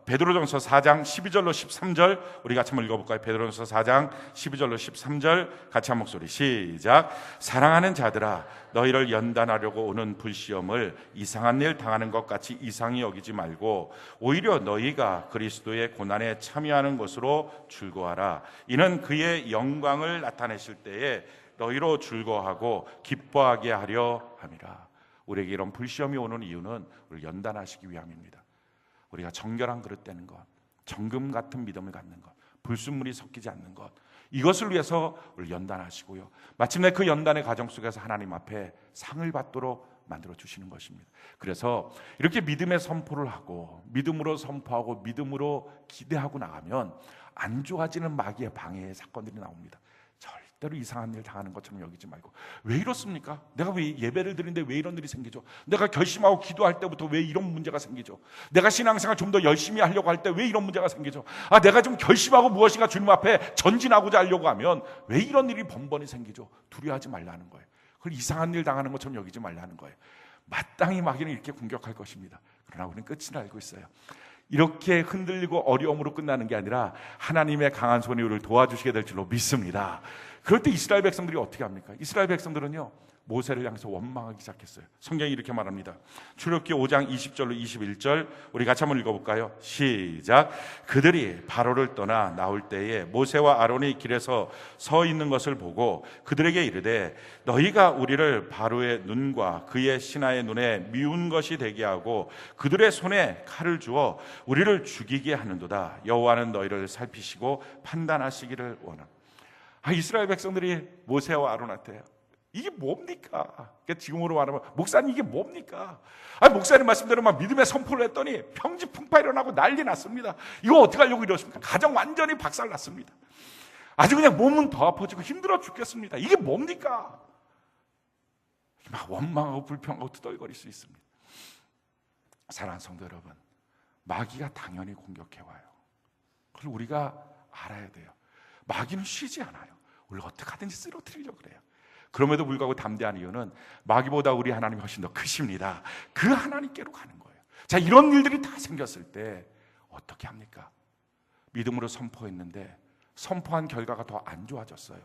베드로전서 4장 12절로 13절 우리 같이 한번 읽어볼까요? 베드로전서 4장 12절로 13절 같이 한 목소리 시작. 사랑하는 자들아, 너희를 연단하려고 오는 불시험을 이상한 일 당하는 것 같이 이상히 여기지 말고 오히려 너희가 그리스도의 고난에 참여하는 것으로 즐거워하라. 이는 그의 영광을 나타내실 때에 너희로 즐거워하고 기뻐하게 하려 함이라. 우리에게 이런 불시험이 오는 이유는 우리를 연단하시기 위함입니다. 우리가 정결한 그릇 되는 것, 정금 같은 믿음을 갖는 것, 불순물이 섞이지 않는 것, 이것을 위해서 우리를 연단하시고요, 마침내 그 연단의 과정 속에서 하나님 앞에 상을 받도록 만들어 주시는 것입니다. 그래서 이렇게 믿음의 선포를 하고 믿음으로 선포하고 믿음으로 기대하고 나가면 안 좋아지는 마귀의 방해의 사건들이 나옵니다. 절대로 이상한 일 당하는 것처럼 여기지 말고, 왜 이렇습니까? 내가 왜 예배를 드리는데 왜 이런 일이 생기죠? 내가 결심하고 기도할 때부터 왜 이런 문제가 생기죠? 내가 신앙생활 좀 더 열심히 하려고 할 때 왜 이런 문제가 생기죠? 내가 좀 결심하고 무엇인가 주님 앞에 전진하고자 하려고 하면 왜 이런 일이 번번이 생기죠? 두려워하지 말라는 거예요. 그걸 이상한 일 당하는 것처럼 여기지 말라는 거예요. 마땅히 마귀는 이렇게 공격할 것입니다. 그러나 우리는 끝을 알고 있어요. 이렇게 흔들리고 어려움으로 끝나는 게 아니라 하나님의 강한 손이 우리를 도와주시게 될 줄로 믿습니다. 그럴 때 이스라엘 백성들이 어떻게 합니까? 이스라엘 백성들은요, 모세를 향해서 원망하기 시작했어요. 성경이 이렇게 말합니다. 출애굽기 5장 20절로 21절 우리 같이 한번 읽어볼까요? 시작. 그들이 바로를 떠나 나올 때에 모세와 아론이 길에서 서 있는 것을 보고 그들에게 이르되 너희가 우리를 바로의 눈과 그의 신하의 눈에 미운 것이 되게 하고 그들의 손에 칼을 주어 우리를 죽이게 하는도다. 여호와는 너희를 살피시고 판단하시기를 원합니다. 이스라엘 백성들이 모세와 아론한테 이게 뭡니까? 그러니까 지금으로 말하면 목사님 이게 뭡니까? 목사님 말씀대로 막 믿음의 선포를 했더니 평지풍파 일어나고 난리 났습니다. 이거 어떻게 하려고 이러십니까? 가정 완전히 박살났습니다. 아주 그냥 몸은 더 아파지고 힘들어 죽겠습니다. 이게 뭡니까? 막 원망하고 불평하고 투덜거릴 수 있습니다. 사랑하는 성도 여러분, 마귀가 당연히 공격해와요. 그걸 우리가 알아야 돼요. 마귀는 쉬지 않아요. 우리를 어떻게 하든지 쓰러뜨리려고 그래요. 그럼에도 불구하고 담대한 이유는 마귀보다 우리 하나님이 훨씬 더 크십니다. 그 하나님께로 가는 거예요. 자, 이런 일들이 다 생겼을 때 어떻게 합니까? 믿음으로 선포했는데 선포한 결과가 더 안 좋아졌어요.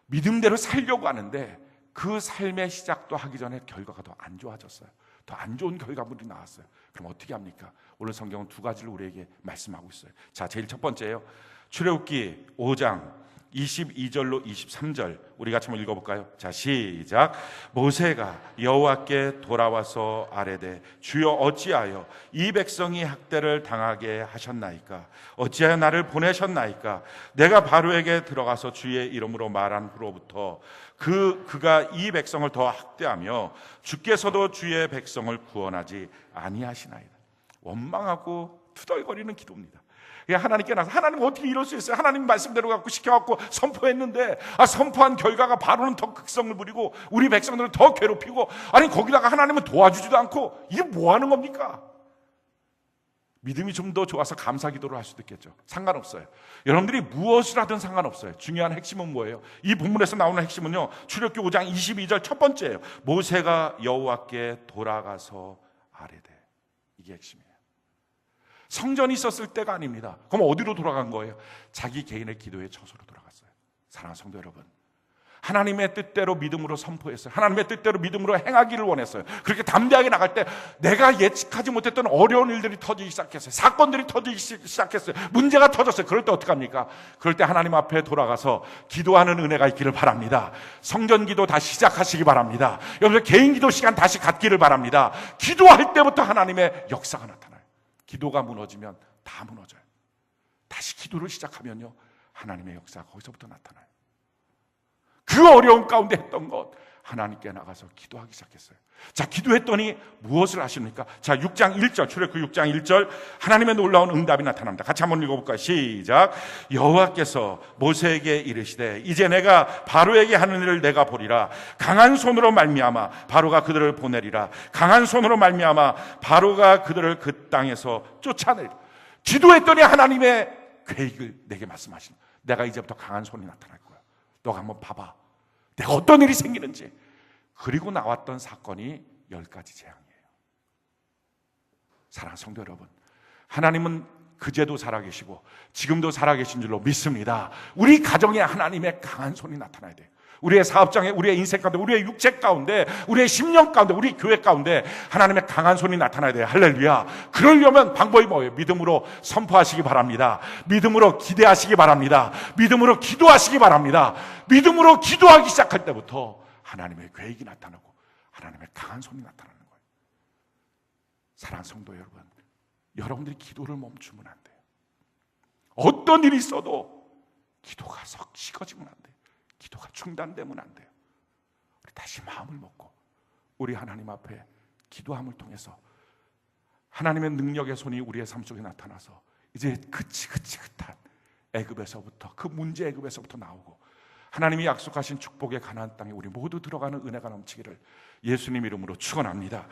믿음대로 살려고 하는데 그 삶의 시작도 하기 전에 결과가 더 안 좋아졌어요. 더 안 좋은 결과물이 나왔어요. 그럼 어떻게 합니까? 오늘 성경은 두 가지를 우리에게 말씀하고 있어요. 자, 제일 첫 번째예요. 출애굽기 5장 22절로 23절 우리 같이 한번 읽어볼까요? 자, 시작. 모세가 여호와께 돌아와서 아뢰되 주여 어찌하여 이 백성이 학대를 당하게 하셨나이까? 어찌하여 나를 보내셨나이까? 내가 바로에게 들어가서 주의 이름으로 말한 후로부터 그가 이 백성을 더 학대하며 주께서도 주의 백성을 구원하지 아니하시나이다. 원망하고 투덜거리는 기도입니다. 하나님께 나서 하나님 어떻게 이럴 수 있어요? 하나님 말씀대로 갖고 시켜갖고 선포했는데 선포한 결과가 바로는 더 극성을 부리고 우리 백성들을 더 괴롭히고 아니 거기다가 하나님은 도와주지도 않고 이게 뭐 하는 겁니까? 믿음이 좀 더 좋아서 감사 기도를 할 수도 있겠죠. 상관없어요. 여러분들이 무엇을 하든 상관없어요. 중요한 핵심은 뭐예요? 이 본문에서 나오는 핵심은요, 출애굽기 5장 22절 첫 번째예요. 모세가 여호와께 돌아가서 아뢰되. 이게 핵심이에요. 성전이 있었을 때가 아닙니다. 그럼 어디로 돌아간 거예요? 자기 개인의 기도의 처소로 돌아갔어요. 사랑하는 성도 여러분, 하나님의 뜻대로 믿음으로 선포했어요. 하나님의 뜻대로 믿음으로 행하기를 원했어요. 그렇게 담대하게 나갈 때 내가 예측하지 못했던 어려운 일들이 터지기 시작했어요. 사건들이 터지기 시작했어요. 문제가 터졌어요. 그럴 때 어떡합니까? 그럴 때 하나님 앞에 돌아가서 기도하는 은혜가 있기를 바랍니다. 성전 기도 다시 시작하시기 바랍니다. 여러분 개인 기도 시간 다시 갖기를 바랍니다. 기도할 때부터 하나님의 역사가 나타나요. 기도가 무너지면 다 무너져요. 다시 기도를 시작하면요, 하나님의 역사가 거기서부터 나타나요. 그 어려운 가운데 했던 것, 하나님께 나가서 기도하기 시작했어요. 자, 기도했더니 무엇을 하십니까? 자, 6장 1절, 출애굽기 6장 1절, 하나님의 놀라운 응답이 나타납니다. 같이 한번 읽어볼까요? 시작. 여호와께서 모세에게 이르시되 이제 내가 바로에게 하는 일을 내가 보리라. 강한 손으로 말미암아 바로가 그들을 보내리라. 강한 손으로 말미암아 바로가 그들을 그 땅에서 쫓아내리라. 기도했더니 하나님의 계획을 내게 말씀하시는, 내가 이제부터 강한 손이 나타날 거야. 너가 한번 봐봐. 내가 어떤 일이 생기는지. 그리고 나왔던 사건이 10가지 재앙이에요. 사랑하는 성도 여러분, 하나님은 그제도 살아계시고 지금도 살아계신 줄로 믿습니다. 우리 가정에 하나님의 강한 손이 나타나야 돼요. 우리의 사업장에, 우리의 인생 가운데, 우리의 육체 가운데, 우리의 심령 가운데, 우리 교회 가운데 하나님의 강한 손이 나타나야 돼요. 할렐루야. 그러려면 방법이 뭐예요? 믿음으로 선포하시기 바랍니다. 믿음으로 기대하시기 바랍니다. 믿음으로 기도하시기 바랍니다. 믿음으로 기도하기 시작할 때부터 하나님의 계획이 나타나고 하나님의 강한 손이 나타나는 거예요. 사랑하는 성도 여러분, 여러분들이 기도를 멈추면 안 돼요. 어떤 일이 있어도 기도가 석 식어지면 안 돼요. 기도가 중단되면 안 돼요. 우리 다시 마음을 먹고 우리 하나님 앞에 기도함을 통해서 하나님의 능력의 손이 우리의 삶 속에 나타나서 이제 그치긋한 애굽에서부터, 그 문제 애굽에서부터 나오고 하나님이 약속하신 축복의 가나안 땅에 우리 모두 들어가는 은혜가 넘치기를 예수님 이름으로 축원합니다.